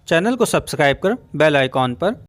Channel को subscribe कर bell icon पर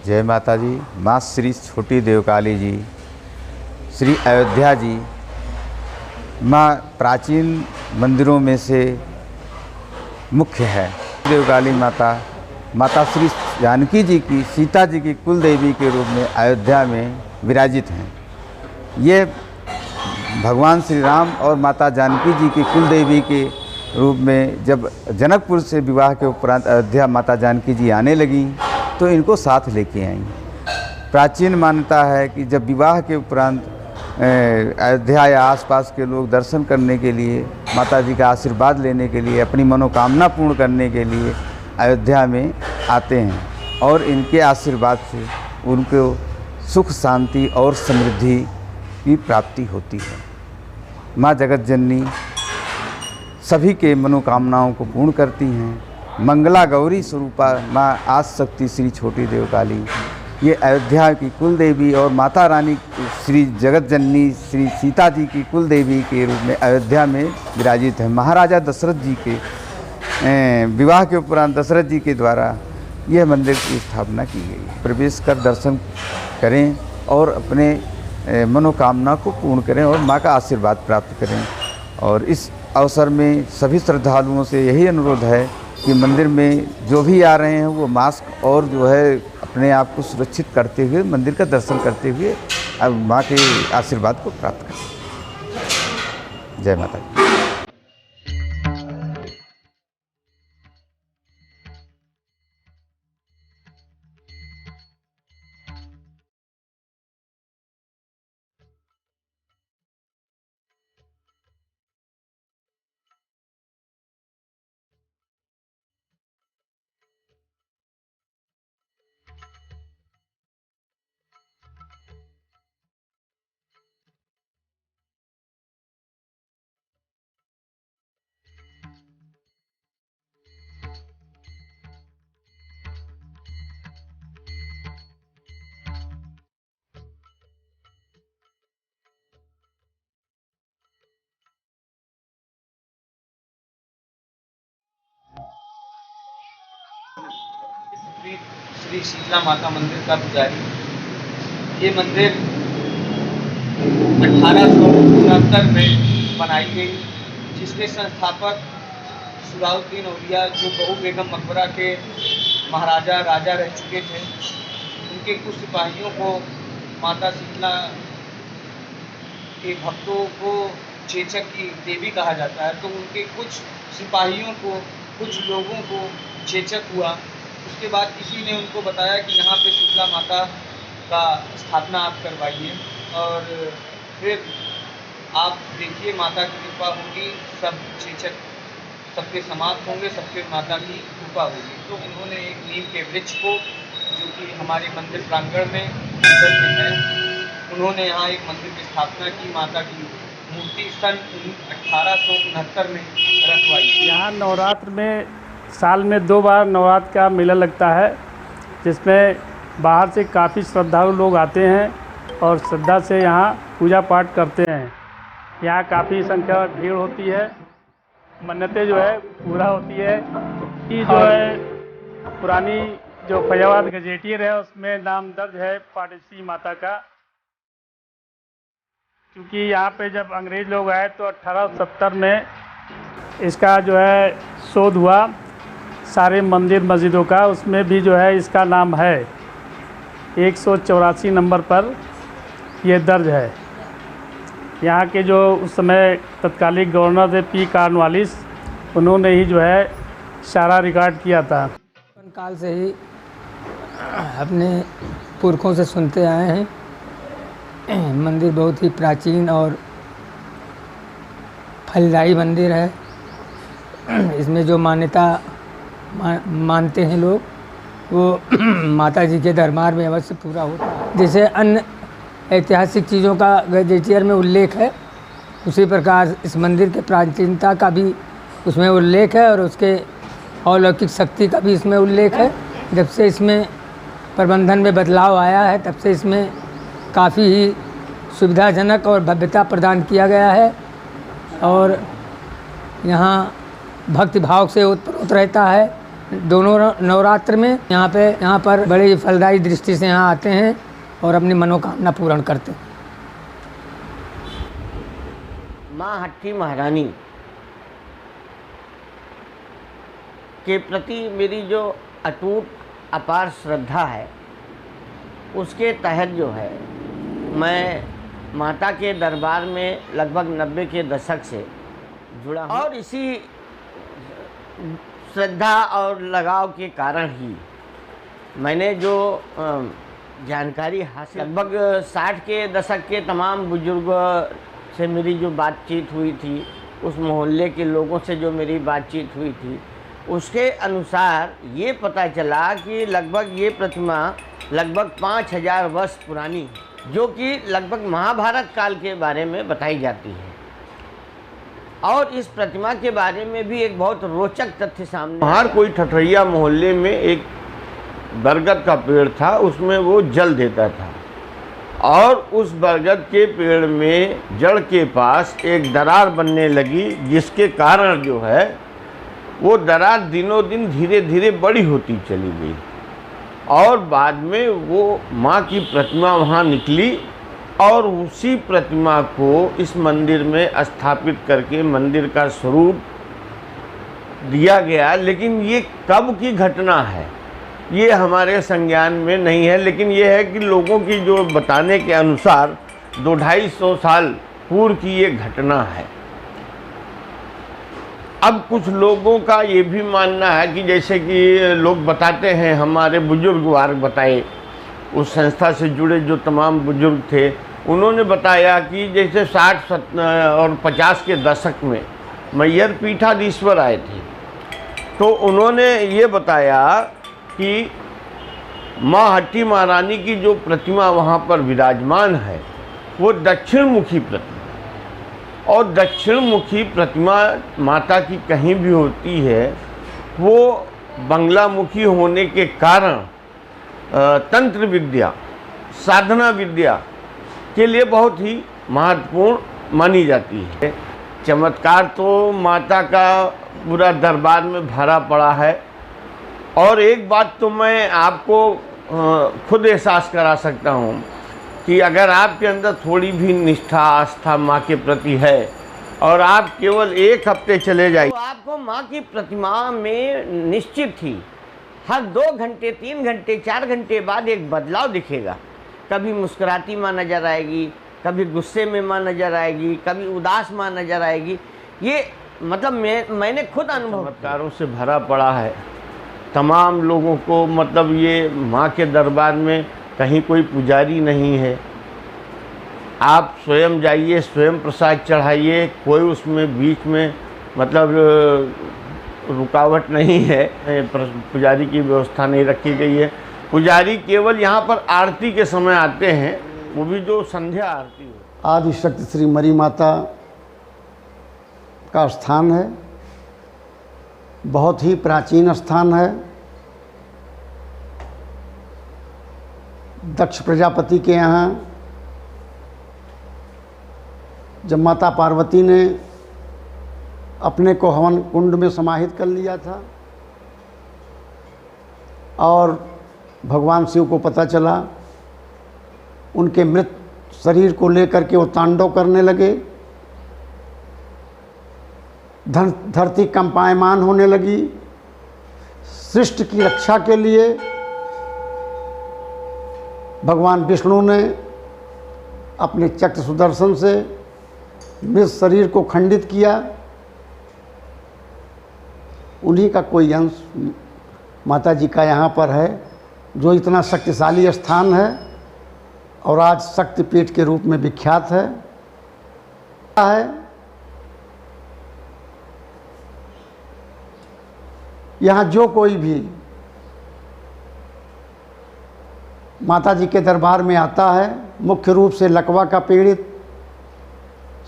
जय माता जी। माँ श्री छोटी देवकाली जी, श्री अयोध्या जी माँ प्राचीन मंदिरों में से मुख्य है। देवकाली माता माता श्री जानकी जी की, सीता जी की कुल देवी के रूप में अयोध्या में विराजित हैं। ये भगवान श्री राम और माता जानकी जी की कुल देवी के रूप में जब जनकपुर से विवाह के उपरांत अयोध्या माता जानकी जी आने लगी तो इनको साथ लेके आई। प्राचीन मान्यता है कि जब विवाह के उपरांत अयोध्या या आसपास के लोग दर्शन करने के लिए, माता जी का आशीर्वाद लेने के लिए, अपनी मनोकामना पूर्ण करने के लिए अयोध्या में आते हैं और इनके आशीर्वाद से उनको सुख, शांति और समृद्धि की प्राप्ति होती है। माँ जगत जननी सभी के मनोकामनाओं को पूर्ण करती हैं। मंगला गौरी स्वरूपा माँ आदिशक्ति श्री छोटी देवकाली, ये अयोध्या की कुल देवी और माता रानी श्री जगत जननी श्री सीता जी की कुल देवी के रूप में अयोध्या में विराजित है। महाराजा दशरथ जी के विवाह के उपरांत दशरथ जी के द्वारा यह मंदिर की स्थापना की गई। प्रवेश कर दर्शन करें और अपने मनोकामना को पूर्ण करें और माँ का आशीर्वाद प्राप्त करें। और इस अवसर में सभी श्रद्धालुओं से यही अनुरोध है कि मंदिर में जो भी आ रहे हैं वो मास्क और जो है अपने आप को सुरक्षित करते हुए मंदिर का दर्शन करते हुए अब माँ के आशीर्वाद को प्राप्त करें। जय माता दी। श्री शीतला माता मंदिर का पुजारी। ये मंदिर 1869 में बनाई गई, जिसके संस्थापक सुराउद्दीन औलिया, जो बहू बेगम मकबरा के महाराजा राजा रह चुके थे, उनके कुछ सिपाहियों को माता शीतला के भक्तों को चेचक की देवी कहा जाता है, तो उनके कुछ सिपाहियों को, कुछ लोगों को चेचक हुआ। उसके बाद किसी ने उनको बताया कि यहाँ पे शीतला माता का स्थापना आप करवाइए और फिर आप देखिए माता की कृपा होगी, सब चेचक सबके समाप्त होंगे, सबके माता की कृपा होगी। तो उन्होंने एक नीम के वृक्ष को, जो कि हमारे मंदिर प्रांगण में है, उन्होंने यहाँ एक मंदिर की स्थापना की। माता की मूर्ति सन 1869 में रखवाई। यहाँ नवरात्र में साल में 2 बार नवरात्र का मेला लगता है। जिसमें बाहर से काफ़ी श्रद्धालु लोग आते हैं और श्रद्धा से यहाँ पूजा पाठ करते हैं। यहाँ काफ़ी संख्या में भीड़ होती है, मन्नतें जो है पूरा होती है। कि जो है पुरानी जो फैजाबाद गजेटियर है उसमें नाम दर्ज है पाटेश्वरी माता का, क्योंकि यहाँ पे जब अंग्रेज़ लोग आए तो 1870 में इसका जो है शोध हुआ सारे मंदिर मस्जिदों का, उसमें भी जो है इसका नाम है 184 नंबर पर ये दर्ज है। यहाँ के जो उस समय तत्कालिक गवर्नर थे पी कॉर्नवालिस, उन्होंने ही जो है सारा रिकॉर्ड किया था। काल से ही अपने पुरखों से सुनते आए हैं। मंदिर बहुत ही प्राचीन और फलदायी मंदिर है। इसमें जो मान्यता मानते हैं लोग वो माता जी के दरबार में अवश्य पूरा होता है। जैसे अन्य ऐतिहासिक चीज़ों का गजेटियर में उल्लेख है, उसी प्रकार इस मंदिर के प्राचीनता का भी उसमें उल्लेख है और उसके अलौकिक शक्ति का भी इसमें उल्लेख है। जब से इसमें प्रबंधन में बदलाव आया है तब से इसमें काफ़ी ही सुविधाजनक और भव्यता प्रदान किया गया है और यहाँ भक्ति भाव से उत्प्रोत रहता है। दोनों नवरात्र में यहाँ पर बड़ी फलदायी दृष्टि से यहाँ आते हैं और अपनी मनोकामना पूर्ण करते हैं। माँ हट्टी महारानी के प्रति मेरी जो अटूट अपार श्रद्धा है, उसके तहत जो है मैं माता के दरबार में लगभग 90 के दशक से जुड़ा हूँ और इसी श्रद्धा और लगाव के कारण ही मैंने जो जानकारी हासिल, लगभग 60 के दशक के तमाम बुजुर्गों से मेरी जो बातचीत हुई थी, उस मोहल्ले के लोगों से जो मेरी बातचीत हुई थी, उसके अनुसार ये पता चला कि लगभग ये प्रतिमा लगभग 5000 वर्ष पुरानी है, जो कि लगभग महाभारत काल के बारे में बताई जाती है। और इस प्रतिमा के बारे में भी एक बहुत रोचक तथ्य सामने, हर कोई ठठैया मोहल्ले में एक बरगद का पेड़ था, उसमें वो जल देता था और उस बरगद के पेड़ में जड़ के पास एक दरार बनने लगी, जिसके कारण जो है वो दरार दिनों दिन धीरे धीरे बड़ी होती चली गई और बाद में वो माँ की प्रतिमा वहाँ निकली और उसी प्रतिमा को इस मंदिर में स्थापित करके मंदिर का स्वरूप दिया गया। लेकिन ये कब की घटना है ये हमारे संज्ञान में नहीं है, लेकिन ये है कि लोगों की जो बताने के अनुसार 200-250 साल पूर्व की ये घटना है। अब कुछ लोगों का ये भी मानना है कि जैसे कि लोग बताते हैं, हमारे बुजुर्ग वार्ग बताए, उस संस्था से जुड़े जो तमाम बुजुर्ग थे, उन्होंने बताया कि जैसे 60 और 50 के दशक में मैयर पीठाधीश्वर आए थे, तो उन्होंने ये बताया कि माँ हट्टी महारानी की जो प्रतिमा वहाँ पर विराजमान है वो दक्षिण मुखी प्रतिमा, और दक्षिण मुखी प्रतिमा माता की कहीं भी होती है वो बंगला मुखी होने के कारण तंत्र विद्या, साधना विद्या के लिए बहुत ही महत्वपूर्ण मानी जाती है। चमत्कार तो माता का पूरा दरबार में भरा पड़ा है और एक बात तो मैं आपको खुद एहसास करा सकता हूँ कि अगर आपके अंदर थोड़ी भी निष्ठा आस्था माँ के प्रति है और आप केवल 1 हफ्ते चले जाइए तो आपको माँ की प्रतिमा में निश्चित ही हर 2 घंटे 3 घंटे 4 घंटे बाद एक बदलाव दिखेगा। कभी मुस्कुराती माँ नज़र आएगी, कभी गुस्से में माँ नज़र आएगी, कभी उदास माँ नज़र आएगी। ये मतलब मैंने खुद अनुभव, चमत्कारों से भरा पड़ा है। तमाम लोगों को मतलब ये माँ के दरबार में कहीं कोई पुजारी नहीं है, आप स्वयं जाइए, स्वयं प्रसाद चढ़ाइए, कोई उसमें बीच में मतलब रुकावट नहीं है, पुजारी की व्यवस्था नहीं रखी गई है। पुजारी केवल यहाँ पर आरती के समय आते हैं, वो भी जो संध्या आरती हो। आदि शक्ति श्री मरी माता का स्थान है, बहुत ही प्राचीन स्थान है। दक्ष प्रजापति के यहाँ जब माता पार्वती ने अपने को हवन कुंड में समाहित कर लिया था और भगवान शिव को पता चला, उनके मृत शरीर को लेकर के वो तांडव करने लगे। धरती कंपायमान होने लगी। सृष्टि की रक्षा के लिए भगवान विष्णु ने अपने चक्र सुदर्शन से मृत शरीर को खंडित किया। उन्हीं का कोई अंश माता जी का यहाँ पर है, जो इतना शक्तिशाली स्थान है और आज शक्तिपीठ के रूप में विख्यात है। यहाँ जो कोई भी माता जी के दरबार में आता है, मुख्य रूप से लकवा का पीड़ित,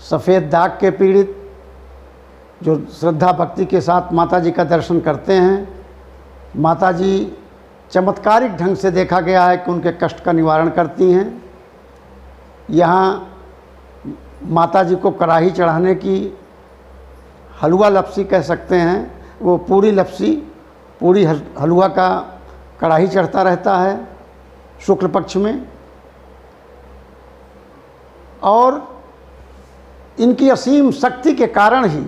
सफ़ेद दाग के पीड़ित, जो श्रद्धा भक्ति के साथ माता जी का दर्शन करते हैं, माता जी चमत्कारिक ढंग से देखा गया है कि उनके कष्ट का निवारण करती हैं। यहाँ माता जी को कढ़ाई चढ़ाने की हलवा लपसी कह सकते हैं, वो पूरी लपसी, पूरी हलवा का कढ़ाई चढ़ता रहता है शुक्ल पक्ष में। और इनकी असीम शक्ति के कारण ही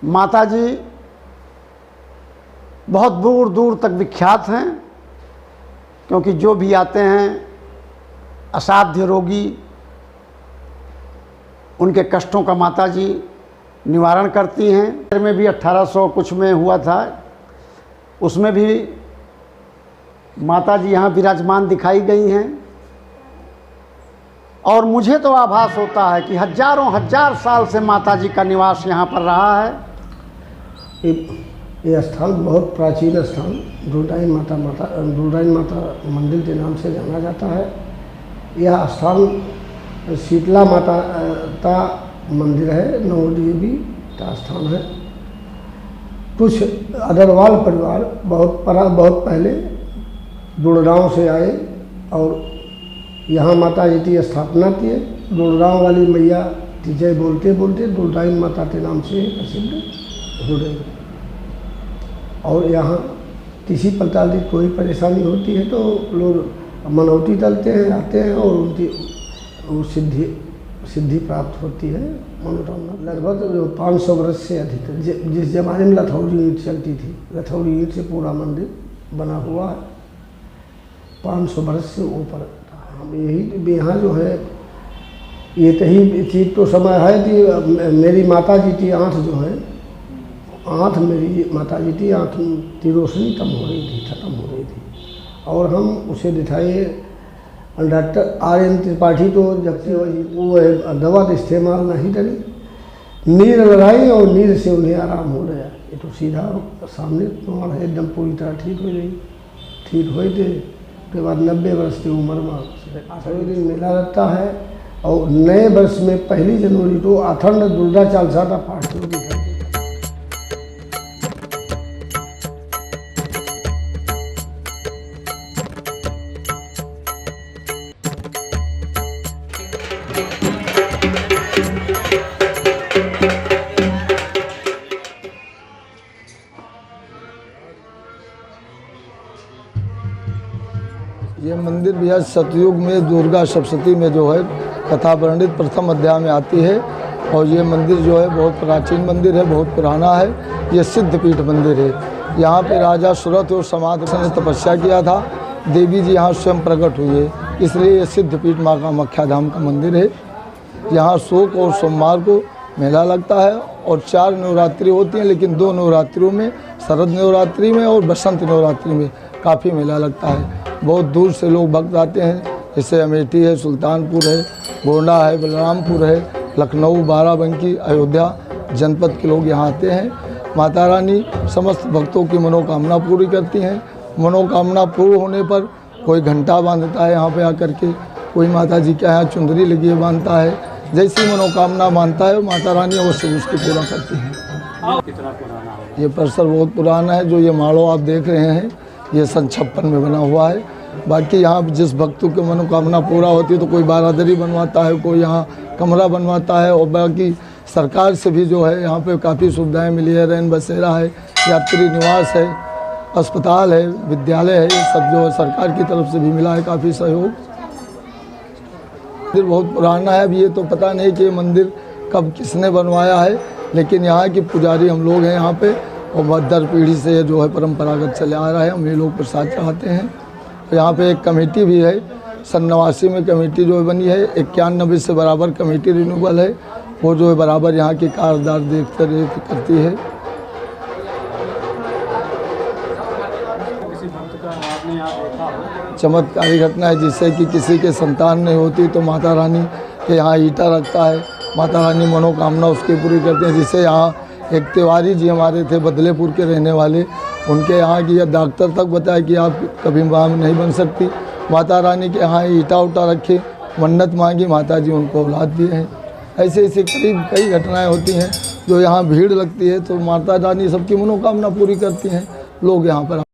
माता जी बहुत दूर दूर तक विख्यात हैं, क्योंकि जो भी आते हैं असाध्य रोगी, उनके कष्टों का माता जी निवारण करती हैं। में भी 1800 कुछ में हुआ था, उसमें भी माता जी यहाँ विराजमान दिखाई गई हैं। और मुझे तो आभास होता है कि हजारों हजार साल से माता जी का निवास यहाँ पर रहा है। ये स्थान बहुत प्राचीन स्थान दुर्गाइन माता मंदिर के नाम से जाना जाता है। यह स्थान शीतला माता का मंदिर है, नवदेवी का स्थान है। कुछ अग्रवाल परिवार बहुत पहले दुर्गांव से आए और यहाँ माता जी की स्थापना किए। दुर्गांव वाली मैया की जय बोलते बोलते दुर्गाइन माता के नाम से प्रसिद्ध हो गई। और यहाँ किसी प्रकार की कोई परेशानी होती है तो लोग मनौती डालते हैं, आते हैं और उनकी वो सिद्धि प्राप्त होती है। मनोकामना लगभग 500 वर्ष से अधिक है। जिस जमाने में लथौड़ी ईंट चलती थी, लथौड़ी ईंट से पूरा मंदिर बना हुआ है। 500 वर्ष से ऊपर हम यही यहाँ जो है, ये कहीं चीज़ तो समय है कि मेरी माता जी की आँख जो है, आँख मेरी माता जी की आँख की रोशनी कम हो रही थी, ख़त्म हो रही थी। और हम उसे दिखाए डॉक्टर RN त्रिपाठी तो जबकि वो दवा का इस्तेमाल नहीं करी, नीर लगाई और नीर से उन्हें आराम हो गया। ये तो सीधा सामने प्रमाण है, एकदम पूरी तरह ठीक हो गई। ठीक हुए थे उसके बाद 90 वर्ष की उम्र में 8 दिन मेला लगता है। और नए वर्ष में 1 जनवरी को अखंड दुर्गा चालीसा का पाठ शुरू किया। ये मंदिर भैया सतयुग में दुर्गा सप्तशती में जो है कथा वर्णित प्रथम अध्याय में आती है। और ये मंदिर जो है बहुत प्राचीन मंदिर है, बहुत पुराना है। ये सिद्धपीठ मंदिर है। यहाँ पे राजा सुरथ और समाधि ने तपस्या किया था, देवी जी यहाँ स्वयं प्रकट हुई है, इसलिए ये सिद्धपीठ माँ कामाख्या धाम का मंदिर है। यहाँ शोक और सोमवार को मेला लगता है और 4 नवरात्रि होती हैं, लेकिन 2 नवरात्रियों में, शरद नवरात्रि में और बसंत नवरात्रि में काफ़ी मेला लगता है। बहुत दूर से लोग भक्त आते हैं, जैसे अमेठी है, सुल्तानपुर है, गोंडा है, बलरामपुर है, लखनऊ, बाराबंकी, अयोध्या जनपद के लोग यहाँ आते हैं। माता रानी समस्त भक्तों की मनोकामना पूरी करती हैं। मनोकामना पूर्ण होने पर कोई घंटा बांधता है यहाँ पे आकर के, कोई माता जी के यहाँ चुंदरी लगी बांधता है। जैसी मनोकामना मानता है माता रानी अवश्य उसकी पूरा करती हैं। कितना पुराना है ये परिसर बहुत पुराना है। जो ये माड़ो आप देख रहे हैं, ये सन 56 में बना हुआ है। बाकी यहाँ जिस भक्त की मनोकामना पूरा होती है तो कोई बारादरी बनवाता है, कोई यहाँ कमरा बनवाता है, और बाकी सरकार से भी जो है यहाँ पे काफ़ी सुविधाएं मिली है। रैन बसेरा है, यात्री निवास है, अस्पताल है, विद्यालय है, ये सब जो है सरकार की तरफ से भी मिला है काफ़ी सहयोग। मंदिर बहुत पुराना है, अब ये तो पता नहीं कि ये मंदिर कब किसने बनवाया है, लेकिन यहाँ की पुजारी हम लोग हैं यहाँ पे, और दर पीढ़ी से ये जो है परंपरागत चले आ रहा है। हम ये लोग प्रसाद चढ़ाते हैं। तो यहाँ पे एक कमेटी भी है, सन 89 में कमेटी जो है बनी है, 91 से बराबर कमेटी रिन्यूअल है, वो जो है बराबर यहाँ की कारदार देखते करती है। चमत्कारी घटना है जिससे कि किसी के संतान नहीं होती तो माता रानी के यहाँ ईटा रखता है, माता रानी मनोकामना उसकी पूरी करते हैं। जिससे यहाँ एक तिवारी जी हमारे थे बदलेपुर के रहने वाले, उनके यहाँ की डॉक्टर तक बताया कि आप कभी माँ नहीं बन सकती, माता रानी के यहाँ ईटा उटा रखे, मन्नत मांगी, माता जी उनको औलाद दिए हैं। ऐसे ऐसे करीब कई घटनाएं होती हैं जो यहाँ भीड़ लगती है तो माता रानी सबकी मनोकामना पूरी करती हैं। लोग यहाँ पर